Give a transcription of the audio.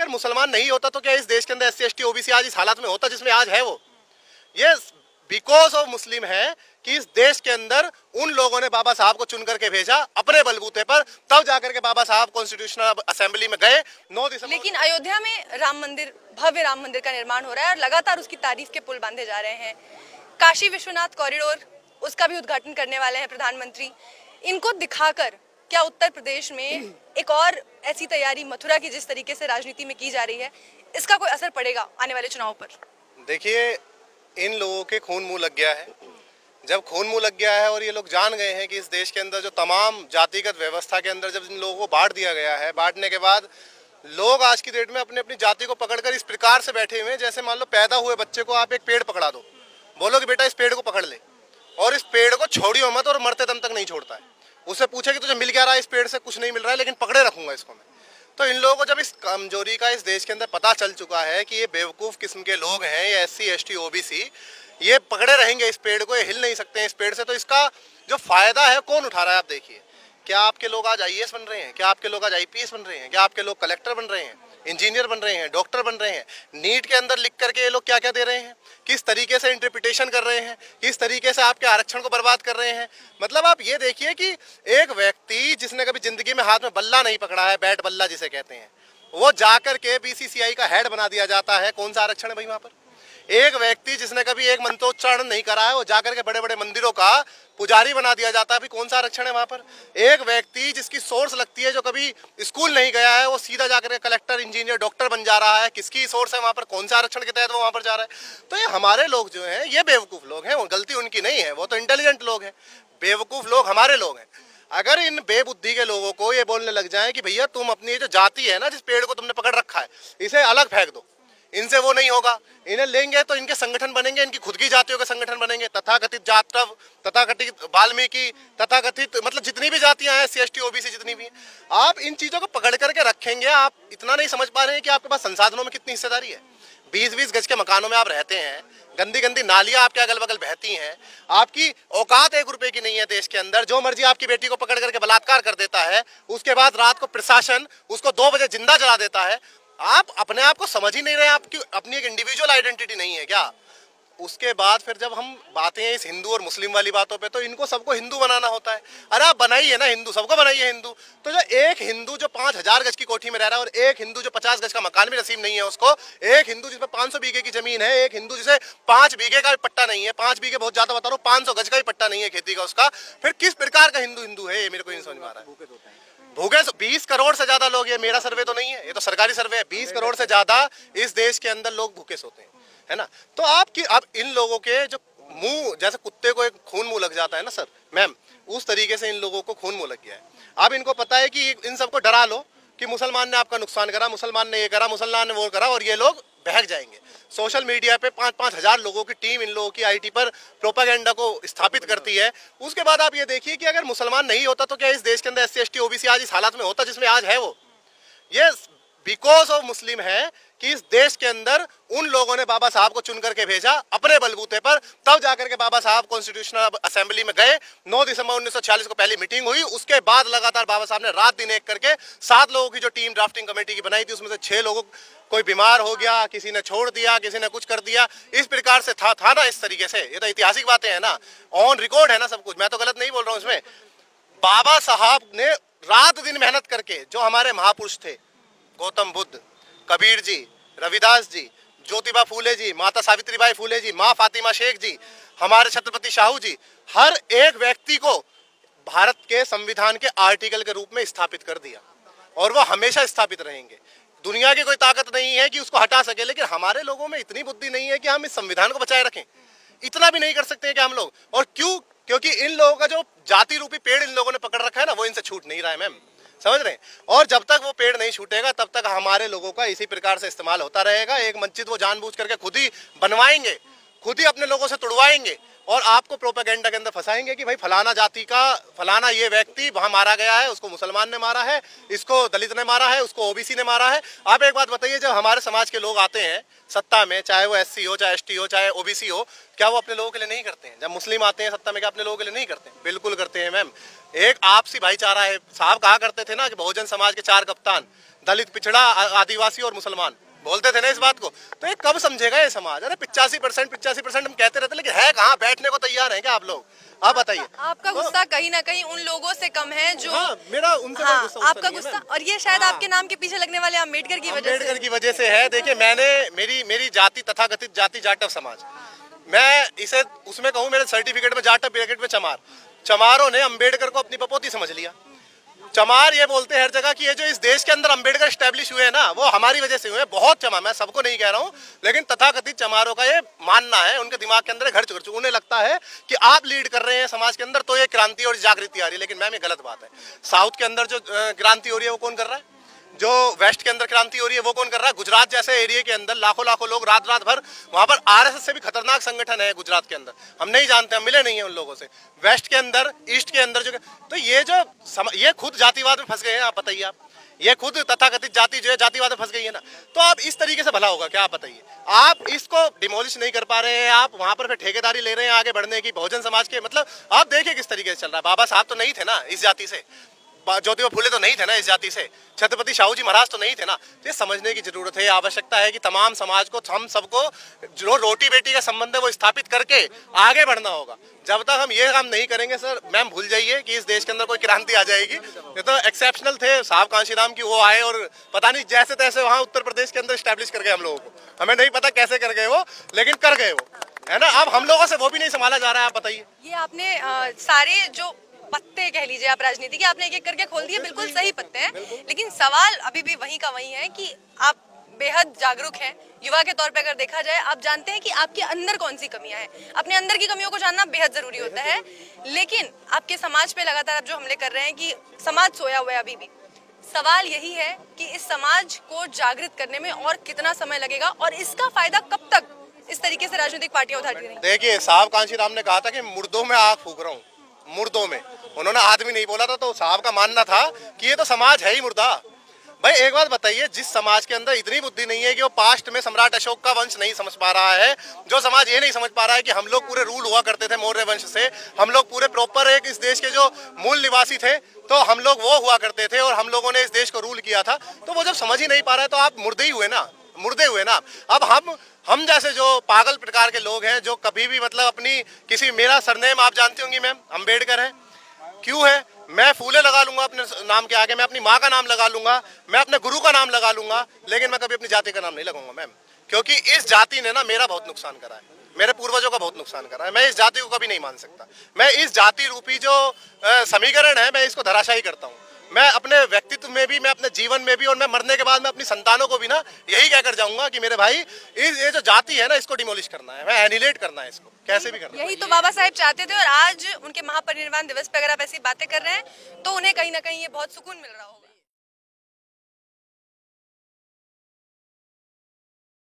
मुसलमान नहीं होता तो क्या इस देश के अंदर SC ST OBC आज इस हालात में होता जिसमें आज है वो? ये बिकॉज ऑफ मुस्लिम है कि इस देश के अंदर उन लोगों ने बाबा साहब को चुन करके भेजा अपने बलबूते पर, तब जाकर के बाबा साहब कॉन्स्टिट्यूशनल असेंबली में गए 9 दिसंबर। लेकिन अयोध्या में राम मंदिर, भव्य राम मंदिर का निर्माण हो रहा है और लगातार उसकी तारीफ के पुल बांधे जा रहे हैं। काशी विश्वनाथ कॉरिडोर, उसका भी उद्घाटन करने वाले हैं प्रधानमंत्री। इनको दिखाकर क्या उत्तर प्रदेश में एक और ऐसी तैयारी मथुरा की जिस तरीके से राजनीति में की जा रही है, इसका कोई असर पड़ेगा आने वाले चुनाव पर? देखिए, इन लोगों के खून मुंह लग गया है। जब खून मुंह लग गया है और ये लोग जान गए हैं कि इस देश के अंदर जो तमाम जातिगत व्यवस्था के अंदर जब इन लोगों को बांट दिया गया है, बांटने के बाद लोग आज की डेट में अपनी अपनी जाति को पकड़कर इस प्रकार से बैठे हुए हैं जैसे मान लो पैदा हुए बच्चे को आप एक पेड़ पकड़ा दो, बोलो कि बेटा इस पेड़ को पकड़ ले और इस पेड़ को छोड़ियो मत, और मरते दम तक नहीं छोड़ता है। उससे पूछे कि तुझे मिल क्या रहा है? इस पेड़ से कुछ नहीं मिल रहा है, लेकिन पकड़े रखूंगा इसको मैं। तो इन लोगों को जब इस कमजोरी का इस देश के अंदर पता चल चुका है कि ये बेवकूफ़ किस्म के लोग हैं, ये SC ST OBC, ये पकड़े रहेंगे इस पेड़ को, ये हिल नहीं सकते हैं इस पेड़ से, तो इसका जो फायदा है कौन उठा रहा है? आप देखिए, क्या आपके लोग आज IAS बन रहे हैं? क्या आपके लोग आज IPS बन रहे हैं? क्या आपके लोग कलेक्टर बन रहे हैं, इंजीनियर बन रहे हैं, डॉक्टर बन रहे हैं? नीट के अंदर लिख करके ये लोग क्या क्या दे रहे हैं, किस तरीके से इंटरप्रिटेशन कर रहे हैं, किस तरीके से आपके आरक्षण को बर्बाद कर रहे हैं। मतलब आप ये देखिए कि एक व्यक्ति जिसने कभी जिंदगी में हाथ में बल्ला नहीं पकड़ा है, बैट बल्ला जिसे कहते हैं, वो जाकर के BCCI का हेड बना दिया जाता है। कौन सा आरक्षण है भाई वहाँ पर? एक व्यक्ति जिसने कभी एक मंत्रोच्चारण नहीं करा है, वो जाकर के बड़े बड़े मंदिरों का पुजारी बना दिया जाता है। अभी कौन सा आरक्षण है वहाँ पर? एक व्यक्ति जिसकी सोर्स लगती है, जो कभी स्कूल नहीं गया है, वो सीधा जाकर के कलेक्टर, इंजीनियर, डॉक्टर बन जा रहा है। किसकी सोर्स है वहाँ पर? कौन सा आरक्षण के तहत वो वहाँ पर जा रहा है? तो ये हमारे लोग जो हैं, ये बेवकूफ़ लोग हैं। वो गलती उनकी नहीं है, वो तो इंटेलिजेंट लोग हैं। बेवकूफ़ लोग हमारे लोग हैं। अगर इन बेबुद्धि के लोगों को ये बोलने लग जाए कि भैया तुम अपनी जो जाति है ना, जिस पेड़ को तुमने पकड़ रखा है, इसे अलग फेंक दो, इनसे वो नहीं होगा। इन्हें लेंगे तो इनके संगठन बनेंगे, इनकी खुद की जातियों के संगठन बनेंगे, तथाकथित जाटव, तथाकथित वाल्मीकि, तथाकथित मतलब जितनी भी जातियां हैं, SC ST OBC जितनी भी हैं, आप इन चीज़ों को पकड़ करके रखेंगे। आप इतना नहीं समझ पा रहे हैं कि आपके पास संसाधनों में कितनी हिस्सेदारी है। 20-20 गज के मकानों में आप रहते हैं, गंदी गंदी नालियां आपके अगल बगल बहती हैं, आपकी औकात 1 रुपए की नहीं है देश के अंदर। जो मर्जी आपकी बेटी को पकड़ करके बलात्कार कर देता है, उसके बाद रात को प्रशासन उसको 2 बजे जिंदा जला देता है। आप अपने आप को समझ ही नहीं रहे, आपकी अपनी एक इंडिविजुअल आइडेंटिटी नहीं है क्या? उसके बाद फिर जब हम बातें हैं इस हिंदू और मुस्लिम वाली बातों पे, तो इनको सबको हिंदू बनाना होता है। अरे आप बनाइए ना हिंदू, सबको बनाइए हिंदू। तो जो एक हिंदू जो 5000 गज की कोठी में रह रहा है, और एक हिंदू जो 50 गज का मकान भी नसीब नहीं है उसको, एक हिंदू जिसमें 500 बीघे की जमीन है, एक हिंदू जिसे 5 बीघे का भी पट्टा नहीं है, 5 बीघे बहुत ज्यादा बता रहा हूँ, 500 गज का भी पट्टा नहीं है खेती का उसका, फिर किस प्रकार का हिंदू हिंदू है? ये मेरे को नहीं समझ में आ रहा है। भूखे 20 करोड़ से ज्यादा लोग, ये मेरा सर्वे तो नहीं है, ये तो सरकारी सर्वे है, 20 करोड़ से ज्यादा इस देश के अंदर लोग भूखे सोते हैं, है ना? तो आप इन लोगों के जो मुंह, जैसे कुत्ते को एक खून मुंह लग जाता है ना सर मैम, उस तरीके से इन लोगों को खून मुंह लग गया है। अब इनको पता है कि इन सबको डरा लो कि मुसलमान ने आपका नुकसान करा, मुसलमान ने ये करा, मुसलमान ने वो करा, और ये लोग बहक जाएंगे। सोशल मीडिया पे 5-5 हज़ार लोगों की टीम इन लोगों की IT पर प्रोपागेंडा को स्थापित करती है। उसके बाद आप ये देखिए कि अगर मुसलमान नहीं होता तो क्या इस देश के अंदर SC ST OBC आज इस हालात में होता जिसमें आज है वो? ये बिकॉज ऑफ मुस्लिम है कि इस देश के अंदर उन लोगों ने बाबा साहब को चुन करके भेजा अपने बलबूते पर, तब जाकर के बाबा साहब कॉन्स्टिट्यूशनल असेंबली में गए। 9 दिसंबर 1946 को पहली मीटिंग हुई। उसके बाद लगातार बाबा साहब ने रात दिन एक करके 7 लोगों की जो टीम ड्राफ्टिंग कमेटी की बनाई थी, उसमें से 6 लोगों, कोई बीमार हो गया, किसी ने छोड़ दिया, किसी ने कुछ कर दिया, इस प्रकार से था ना, इस तरीके से। ये तो ऐतिहासिक बातें हैं ना, ऑन रिकॉर्ड है ना सब कुछ, मैं तो गलत नहीं बोल रहा हूँ इसमें। बाबा साहब ने रात दिन मेहनत करके, जो हमारे महापुरुष थे, गौतम बुद्ध, कबीर जी, रविदास जी, ज्योतिबा फूले जी, माता सावित्रीबाई फूले जी, माँ फातिमा शेख जी, हमारे छत्रपति शाहू जी, हर एक व्यक्ति को भारत के संविधान के आर्टिकल के रूप में स्थापित कर दिया, और वो हमेशा स्थापित रहेंगे। दुनिया की कोई ताकत नहीं है कि उसको हटा सके, लेकिन हमारे लोगों में इतनी बुद्धि नहीं है कि हम इस संविधान को बचाए रखें। इतना भी नहीं कर सकते हैं कि हम लोग, और क्यों? क्योंकि इन लोगों का जो जाति रूपी पेड़ इन लोगों ने पकड़ रखा है ना, वो इनसे छूट नहीं रहा है मैम, समझ रहे हैं? और जब तक वो पेड़ नहीं छूटेगा तब तक हमारे लोगों का इसी प्रकार से इस्तेमाल होता रहेगा। एक मस्जिद वो जानबूझ करके खुद ही बनवाएंगे, खुद ही अपने लोगों से तुड़वाएंगे और आपको प्रोपेगेंडा के अंदर फंसाएंगे कि भाई फलाना जाति का फलाना ये व्यक्ति वहां मारा गया है, उसको मुसलमान ने मारा है, इसको दलित ने मारा है, उसको ओबीसी ने मारा है। आप एक बात बताइए, जब हमारे समाज के लोग आते हैं सत्ता में, चाहे वो एससी हो, चाहे एसटी हो, चाहे ओबीसी हो, क्या वो अपने लोगों के लिए नहीं करते हैं? जब मुस्लिम आते हैं सत्ता में, क्या अपने लोगों के लिए नहीं करते हैं? बिल्कुल करते हैं मैम। एक आपसी भाईचारा है। साहब कहा करते थे ना कि बहुजन समाज के 4 कप्तान, दलित, पिछड़ा, आदिवासी और मुसलमान, बोलते थे ना इस बात को। तो ये कब समझेगा ये समाज? अरे 85% हम कहते रहते, लेकिन है कहाँ? बैठने को तैयार हैं क्या आप लोग? आप बताइए। आपका गुस्सा कहीं ना कहीं उन लोगों से कम है जो मेरा उनसे हाँ, गुस्सा आपका गुस्सा, और ये शायद आपके नाम के पीछे लगने वाले अम्बेडकर की वजह से है। देखिए, मेरी जाति तथाकथित जाति जाटव समाज, मैं इसे उसमें कहूँ, मेरे सर्टिफिकेट में जाटव, ब्रैकेट में चमार। चमारों ने अम्बेडकर को अपनी पपोती समझ लिया। चमार ये बोलते हैं हर जगह कि ये जो इस देश के अंदर अम्बेडकर स्टैब्लिश हुए हैं ना, वो हमारी वजह से हुए हैं। बहुत चमार, मैं सबको नहीं कह रहा हूँ, लेकिन तथाकथित चमारों का ये मानना है, उनके दिमाग के अंदर घर चुर चुके। उन्हें लगता है कि आप लीड कर रहे हैं समाज के अंदर, तो ये क्रांति और जागृति आ रही है। लेकिन मैम, ये गलत बात है। साउथ के अंदर जो क्रांति हो रही है वो कौन कर रहा है? जो वेस्ट के अंदर क्रांति हो रही है वो कौन कर रहा है? गुजरात जैसे एरिया के अंदर लाखों लोग रात भर, वहां पर आरएसएस से भी खतरनाक संगठन है गुजरात के अंदर, हम नहीं जानते, हम मिले नहीं है उन लोगों से। वेस्ट के अंदर, ईस्ट के अंदर जो, तो ये खुद जातिवाद में फंस गए हैं। आप बताइए, आप ये खुद तथाकथित जाति जो है जातिवाद में फंस गई है ना। तो आप इस तरीके से भला होगा क्या? आप बताइए। आप इसको डिमोलिश नहीं कर पा रहे हैं, आप वहां पर फिर ठेकेदारी ले रहे हैं आगे बढ़ने की बहुजन समाज के। मतलब आप देखिए किस तरीके से चल रहा है। बाबा साहब तो नहीं थे ना इस जाति से, ज्योतिबा फुले तो नहीं थे ना इस जाति से, छत्रपति शाहू जी महाराज तो नहीं थे ना। ये समझने की जरूरत है, आवश्यकता है कि तमाम समाज को, हम सबको जो रोटी बेटी का संबंध है वो स्थापित करके आगे बढ़ना होगा। जब तक हम ये काम नहीं करेंगे सर, मैम भूल जाइए कि इस देश के अंदर कोई क्रांति आ जाएगी। ये तो एक्सेप्शनल थे साहब कांशीराम की, वो आए और पता नहीं जैसे तैसे वहाँ उत्तर प्रदेश के अंदर स्टैब्लिश कर गए हम लोगों को। हमें नहीं पता कैसे कर गए वो, लेकिन कर गए वो, है ना। अब हम लोगों से वो भी नहीं संभाला जा रहा है। आप बताइए। ये आपने सारे जो पत्ते कह लीजिए आप राजनीति के, आपने एक एक करके खोल दिए, बिल्कुल सही पत्ते हैं। लेकिन सवाल अभी भी वही का वही है कि आप बेहद जागरूक हैं युवा के तौर पे। अगर देखा जाए, आप जानते हैं कि आपके अंदर कौन सी कमियां हैं। अपने अंदर की कमियों को जानना बेहद जरूरी होता है। लेकिन आपके समाज पे लगातार आप जो हमले कर रहे हैं कि समाज सोया हुआ है अभी भी, सवाल यही है कि इस समाज को जागृत करने में और कितना समय लगेगा और इसका फायदा कब तक इस तरीके से राजनीतिक पार्टियां उठाती रहेंगी। देखिए, साहब कांशीराम ने कहा था कि मुर्दों में आग फूक रहा हूँ, मुर्दों में। उन्होंने आदमी नहीं बोला था। तो साहब का मानना था कि ये तो समाज है ही मुर्दा। भाई एक बात बताइए, जिस समाज के अंदर इतनी बुद्धि नहीं है कि वो पास्ट में सम्राट अशोक का वंश नहीं समझ पा रहा है, जो समाज ये नहीं समझ पा रहा है कि हम लोग पूरे रूल हुआ करते थे मौर्य वंश से, हम लोग पूरे प्रॉपर एक इस देश के जो मूल निवासी थे, तो हम लोग वो हुआ करते थे और हम लोगों ने इस देश को रूल किया था। तो वो जब समझ ही नहीं पा रहा है तो आप मुर्दे ही हुए ना, मुर्दे हुए ना। अब हम जैसे जो पागल प्रकार के लोग हैं, जो कभी भी मतलब अपनी किसी, मेरा सरनेम आप जानती होंगी मैम, अम्बेडकर है। क्यों है? मैं फूले लगा लूंगा अपने नाम के आगे, मैं अपनी माँ का नाम लगा लूंगा, मैं अपने गुरु का नाम लगा लूंगा, लेकिन मैं कभी अपनी जाति का नाम नहीं लगाऊंगा मैम। क्योंकि इस जाति ने ना मेरा बहुत नुकसान करा है, मेरे पूर्वजों का बहुत नुकसान करा है। मैं इस जाति को कभी नहीं मान सकता। मैं इस जाति रूपी जो समीकरण है, मैं इसको धराशायी करता हूँ। मैं अपने व्यक्तित्व में भी, मैं अपने जीवन में भी, और मैं मरने के बाद मैं अपनी संतानों को भी ना यही कहकर जाऊंगा कि मेरे भाई, ये जो जाति है ना, इसको डिमोलिश करना है, मैं एनिलेट करना है इसको, कैसे भी करना है। यही तो बाबा साहेब चाहते थे, और आज उनके महापरिनिर्वाण दिवस पे अगर आप ऐसी बातें कर रहे हैं तो उन्हें कहीं ना कहीं ये बहुत सुकून मिल रहा होगा।